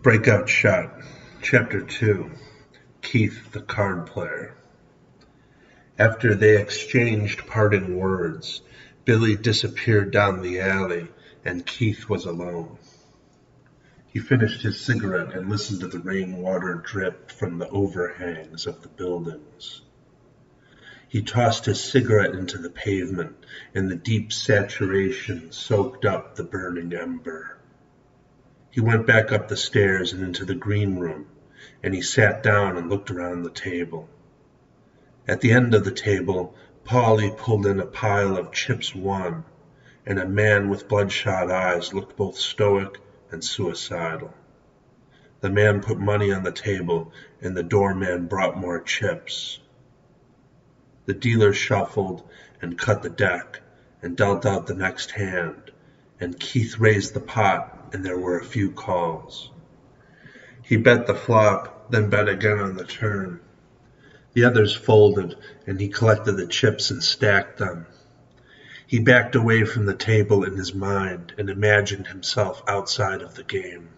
Breakout Shot, Chapter 2, Keith the Card Player. After they exchanged parting words, Billy disappeared down the alley, and Keith was alone. He finished his cigarette and listened to the rainwater drip from the overhangs of the buildings. He tossed his cigarette into the pavement, and the deep saturation soaked up the burning ember. He went back up the stairs and into the green room, and he sat down and looked around the table. At the end of the table, Paulie pulled in a pile of chips won, and a man with bloodshot eyes looked both stoic and suicidal. The man put money on the table, and the doorman brought more chips. The dealer shuffled and cut the deck and dealt out the next hand, and Keith raised the pot, and there were a few calls. He bet the flop, then bet again on the turn. The others folded, and he collected the chips and stacked them. He backed away from the table in his mind and imagined himself outside of the game.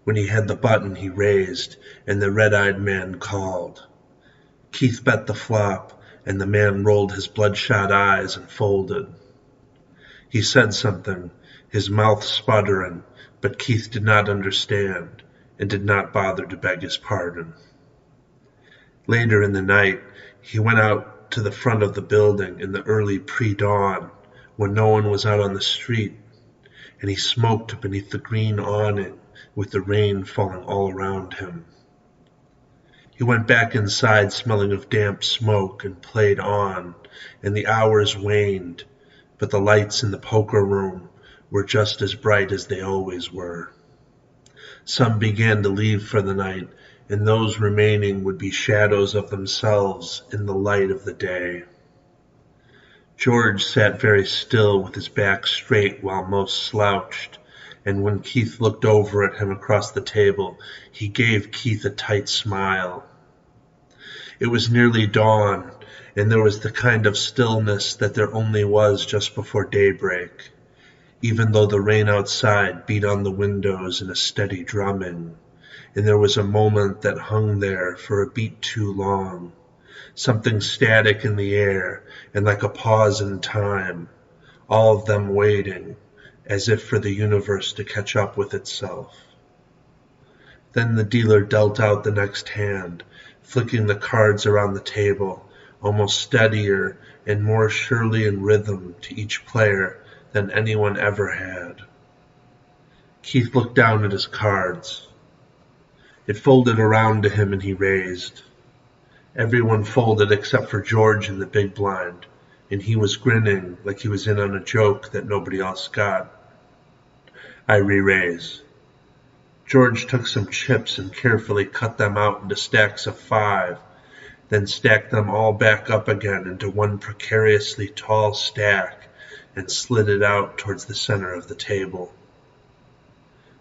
When he had the button, he raised, and the red-eyed man called. Keith bet the flop, and the man rolled his bloodshot eyes and folded. He said something, his mouth sputtering, but Keith did not understand and did not bother to beg his pardon. Later in the night, he went out to the front of the building in the early pre-dawn when no one was out on the street, and he smoked beneath the green awning with the rain falling all around him. He went back inside smelling of damp smoke and played on, and the hours waned, but the lights in the poker room were just as bright as they always were. Some began to leave for the night, and those remaining would be shadows of themselves in the light of the day. George sat very still with his back straight while most slouched, and when Keith looked over at him across the table, he gave Keith a tight smile. It was nearly dawn, and there was the kind of stillness that there only was just before daybreak, even though the rain outside beat on the windows in a steady drumming, and there was a moment that hung there for a beat too long, something static in the air and like a pause in time, all of them waiting, as if for the universe to catch up with itself. Then the dealer dealt out the next hand, flicking the cards around the table, almost steadier and more surely in rhythm to each player than anyone ever had. Keith looked down at his cards. It folded around to him and he raised. Everyone folded except for George in the big blind, and he was grinning like he was in on a joke that nobody else got. I re-raise. George took some chips and carefully cut them out into stacks of 5, then stacked them all back up again into one precariously tall stack and slid it out towards the center of the table.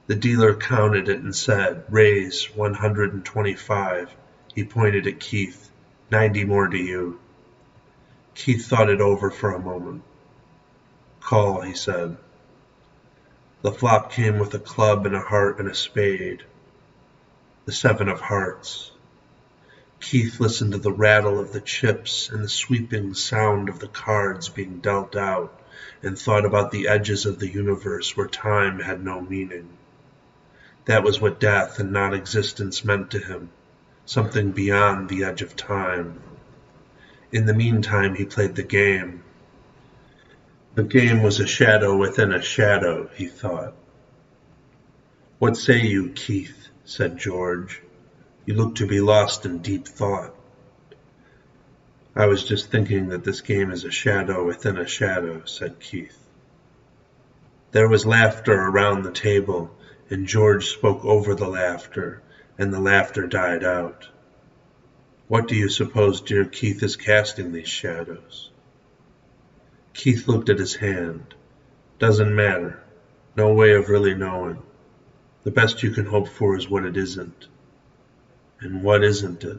The dealer counted it and said, "Raise 125. He pointed at Keith. 90 more to you. Keith thought it over for a moment. Call, he said. The flop came with a club and a heart and a spade. The 7 of hearts. Keith listened to the rattle of the chips and the sweeping sound of the cards being dealt out, and thought about the edges of the universe where time had no meaning. That was what death and non-existence meant to him, something beyond the edge of time. In the meantime, he played the game. The game was a shadow within a shadow, he thought. What say you, Keith? Said George. You look to be lost in deep thought. I was just thinking that this game is a shadow within a shadow, said Keith. There was laughter around the table, and George spoke over the laughter, and the laughter died out. What do you suppose dear Keith is casting these shadows? Keith looked at his hand. Doesn't matter. No way of really knowing. The best you can hope for is what it isn't. And what isn't it?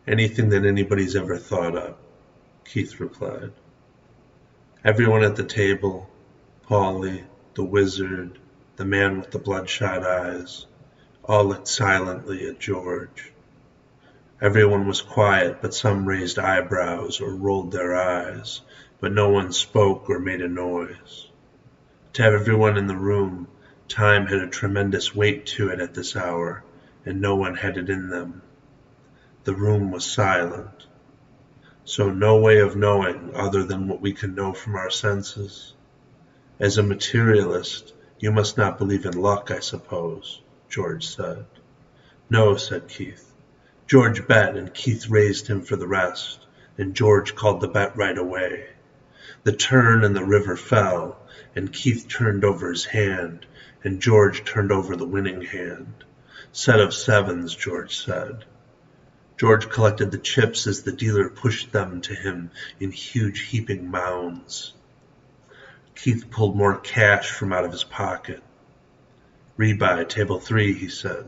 Anything that anybody's ever thought of, Keith replied. Everyone at the table, Paulie, the wizard, the man with the bloodshot eyes. All looked silently at George. Everyone was quiet, but some raised eyebrows or rolled their eyes, but no one spoke or made a noise. To everyone in the room, time had a tremendous weight to it at this hour, and no one had it in them. The room was silent. So no way of knowing other than what we can know from our senses. As a materialist, you must not believe in luck, I suppose, George said. No, said Keith. George bet, and Keith raised him for the rest, and George called the bet right away. The turn and the river fell, and Keith turned over his hand, and George turned over the winning hand. Set of sevens, George said. George collected the chips as the dealer pushed them to him in huge heaping mounds. Keith pulled more cash from out of his pocket. Rebuy, table 3, he said.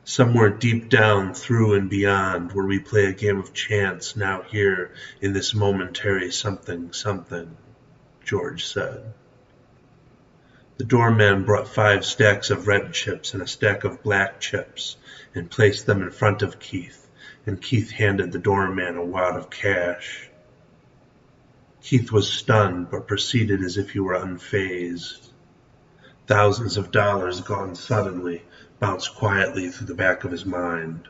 Somewhere deep down, through and beyond, where we play a game of chance now here in this momentary something, George said. The doorman brought 5 stacks of red chips and a stack of black chips and placed them in front of Keith, and Keith handed the doorman a wad of cash. Keith was stunned, but proceeded as if he were unfazed. Thousands of dollars gone suddenly bounced quietly through the back of his mind.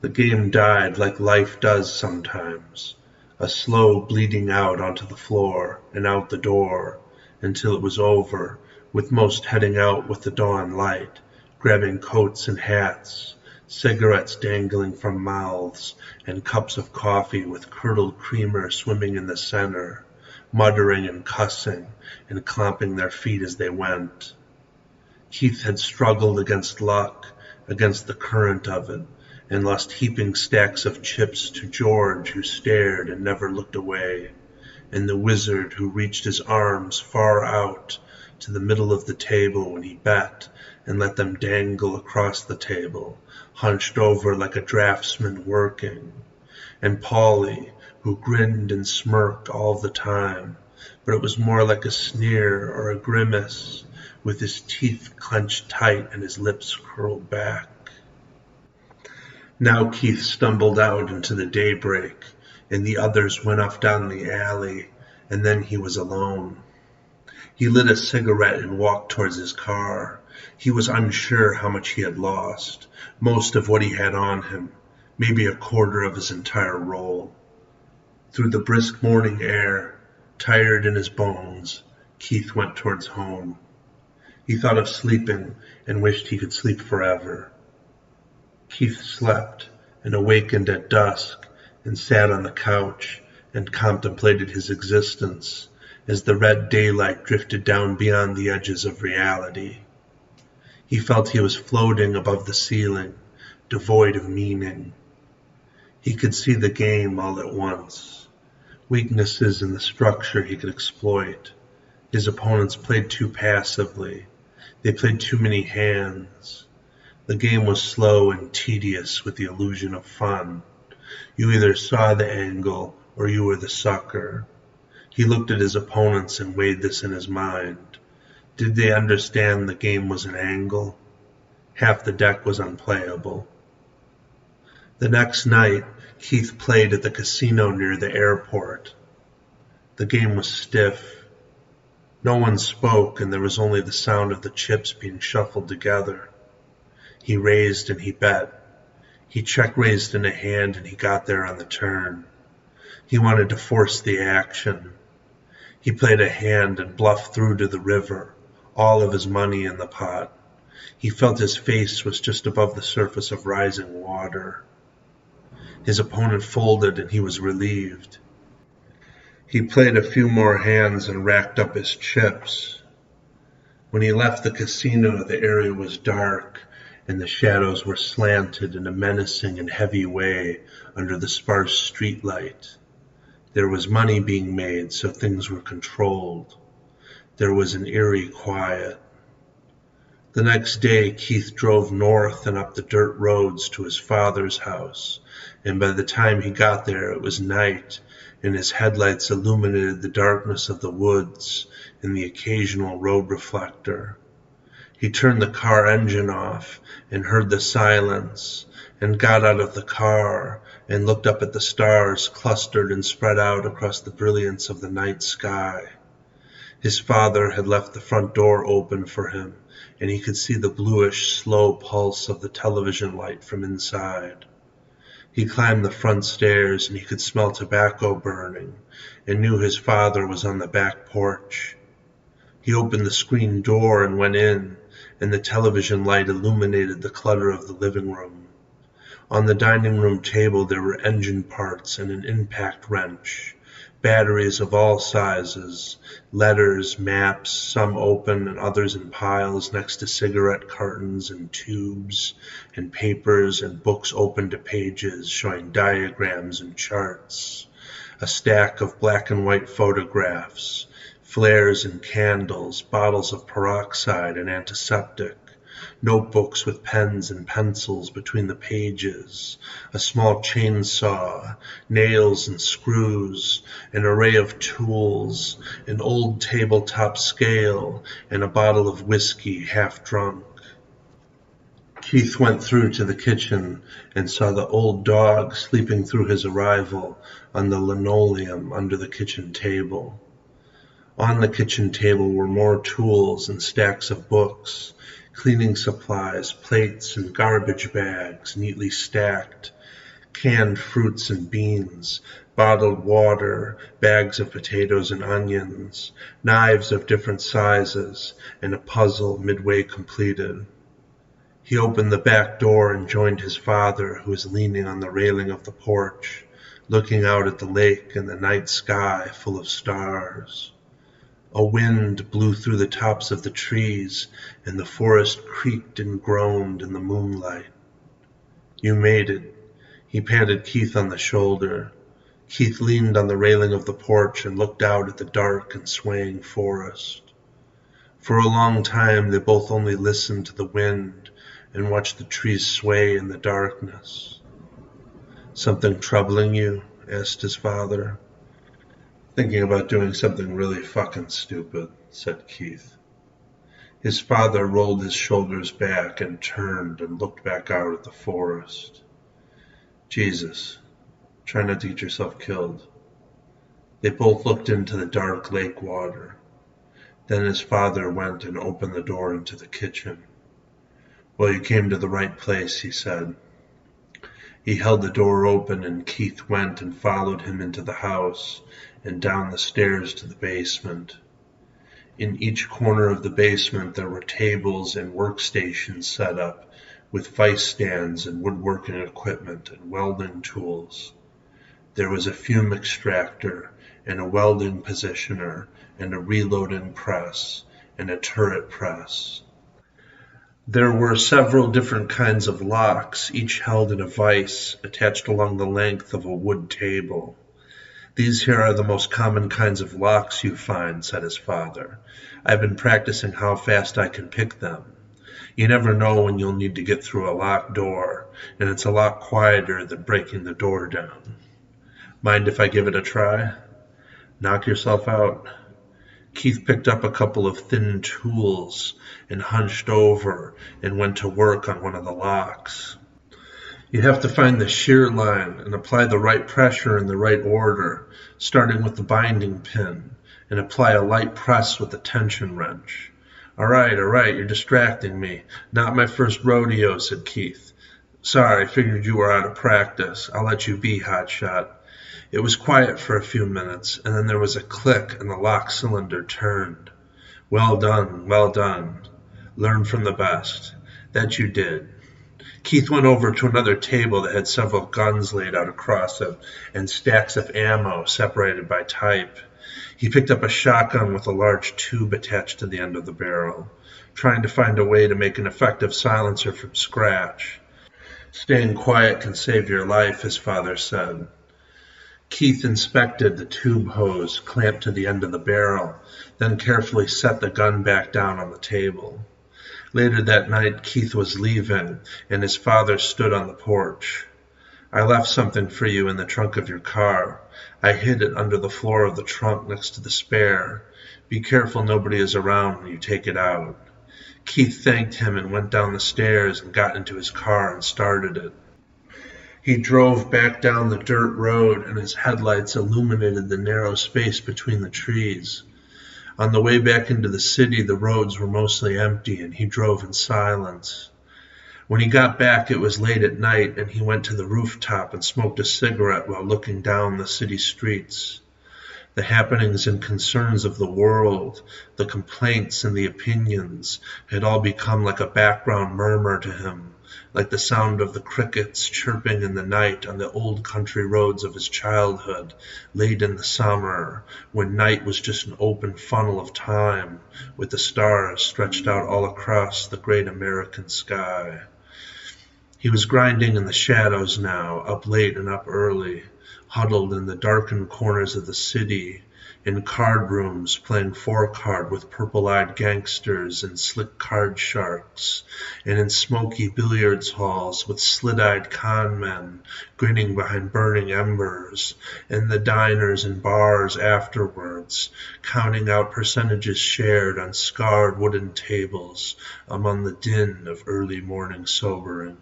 The game died like life does sometimes, a slow bleeding out onto the floor and out the door, until it was over, with most heading out with the dawn light, grabbing coats and hats, cigarettes dangling from mouths, and cups of coffee with curdled creamer swimming in the center, muttering and cussing and clomping their feet as they went. Keith had struggled against luck, against the current of it, and lost heaping stacks of chips to George, who stared and never looked away, and the wizard who reached his arms far out to the middle of the table when he bet and let them dangle across the table, hunched over like a draftsman working, and Paulie, who grinned and smirked all the time, but it was more like a sneer or a grimace, with his teeth clenched tight and his lips curled back. Now Keith stumbled out into the daybreak, and the others went off down the alley, and then he was alone. He lit a cigarette and walked towards his car. He was unsure how much he had lost, most of what he had on him, maybe a quarter of his entire roll. Through the brisk morning air, tired in his bones, Keith went towards home. He thought of sleeping and wished he could sleep forever. Keith slept and awakened at dusk and sat on the couch and contemplated his existence as the red daylight drifted down beyond the edges of reality. He felt he was floating above the ceiling, devoid of meaning. He could see the game all at once. Weaknesses in the structure he could exploit. His opponents played too passively. They played too many hands. The game was slow and tedious with the illusion of fun. You either saw the angle or you were the sucker. He looked at his opponents and weighed this in his mind. Did they understand the game was an angle? Half the deck was unplayable. The next night, Keith played at the casino near the airport. The game was stiff. No one spoke, and there was only the sound of the chips being shuffled together. He raised and he bet. He check-raised in a hand and he got there on the turn. He wanted to force the action. He played a hand and bluffed through to the river, all of his money in the pot. He felt his face was just above the surface of rising water. His opponent folded and he was relieved. He played a few more hands and racked up his chips. When he left the casino, the area was dark, and the shadows were slanted in a menacing and heavy way under the sparse streetlight. There was money being made, so things were controlled. There was an eerie quiet. The next day, Keith drove north and up the dirt roads to his father's house, and by the time he got there, it was night, and his headlights illuminated the darkness of the woods and the occasional road reflector. He turned the car engine off and heard the silence, and got out of the car and looked up at the stars clustered and spread out across the brilliance of the night sky. His father had left the front door open for him, and he could see the bluish, slow pulse of the television light from inside. He climbed the front stairs, and he could smell tobacco burning, and knew his father was on the back porch. He opened the screen door and went in, and the television light illuminated the clutter of the living room. On the dining room table there were engine parts and an impact wrench, batteries of all sizes, letters, maps, some open and others in piles next to cigarette cartons and tubes, and papers and books open to pages showing diagrams and charts, a stack of black and white photographs, flares and candles, bottles of peroxide and antiseptic, notebooks with pens and pencils between the pages, a small chainsaw, nails and screws, an array of tools, an old tabletop scale, and a bottle of whiskey half drunk. Keith went through to the kitchen and saw the old dog sleeping through his arrival on the linoleum under the kitchen table. On the kitchen table were more tools and stacks of books, cleaning supplies, plates, and garbage bags neatly stacked, canned fruits and beans, bottled water, bags of potatoes and onions, knives of different sizes, and a puzzle midway completed. He opened the back door and joined his father, who was leaning on the railing of the porch, looking out at the lake and the night sky full of stars. A wind blew through the tops of the trees, and the forest creaked and groaned in the moonlight. "You made it." He patted Keith on the shoulder. Keith leaned on the railing of the porch and looked out at the dark and swaying forest. For a long time they both only listened to the wind and watched the trees sway in the darkness. "Something troubling you?" asked his father. "Thinking about doing something really fucking stupid," said Keith. His father rolled his shoulders back and turned and looked back out at the forest. "Jesus, try not to get yourself killed." They both looked into the dark lake water. Then his father went and opened the door into the kitchen. "Well, you came to the right place," he said. He held the door open, and Keith went and followed him into the house and down the stairs to the basement. In each corner of the basement there were tables and workstations set up with vice stands and woodworking equipment and welding tools. There was a fume extractor and a welding positioner and a reloading press and a turret press. There were several different kinds of locks, each held in a vise attached along the length of a wood table. "These here are the most common kinds of locks you find," said his father. "I've been practicing how fast I can pick them. You never know when you'll need to get through a locked door, and it's a lot quieter than breaking the door down. Mind if I give it a try? Knock yourself out." Keith picked up a couple of thin tools and hunched over and went to work on one of the locks. You have to find the shear line and apply the right pressure in the right order, starting with the binding pin, and apply a light press with the tension wrench. All right, you're distracting me. Not my first rodeo," said Keith. "Sorry, I figured you were out of practice. I'll let you be, hotshot." It was quiet for a few minutes, and then there was a click and the lock cylinder turned. Well done. Learn from the best. That you did." Keith went over to another table that had several guns laid out across it and stacks of ammo separated by type. He picked up a shotgun with a large tube attached to the end of the barrel, trying to find a way to make an effective silencer from scratch. "Staying quiet can save your life," his father said. Keith inspected the tube hose clamped to the end of the barrel, then carefully set the gun back down on the table. Later that night, Keith was leaving, and his father stood on the porch. I left something for you in the trunk of your car. I hid it under the floor of the trunk next to the spare. Be careful nobody is around when you take it out." Keith thanked him and went down the stairs and got into his car and started it. He drove back down the dirt road, and his headlights illuminated the narrow space between the trees. On the way back into the city, the roads were mostly empty, and he drove in silence. When he got back, it was late at night, and he went to the rooftop and smoked a cigarette while looking down the city streets. The happenings and concerns of the world, the complaints and the opinions, had all become like a background murmur to him, like the sound of the crickets chirping in the night on the old country roads of his childhood, late in the summer, when night was just an open funnel of time, with the stars stretched out all across the great American sky. He was grinding in the shadows now, up late and up early, huddled in the darkened corners of the city, in card rooms playing four-card with purple-eyed gangsters and slick card sharks, and in smoky billiards halls with slit-eyed con men grinning behind burning embers, and the diners and bars afterwards, counting out percentages shared on scarred wooden tables among the din of early morning sobering.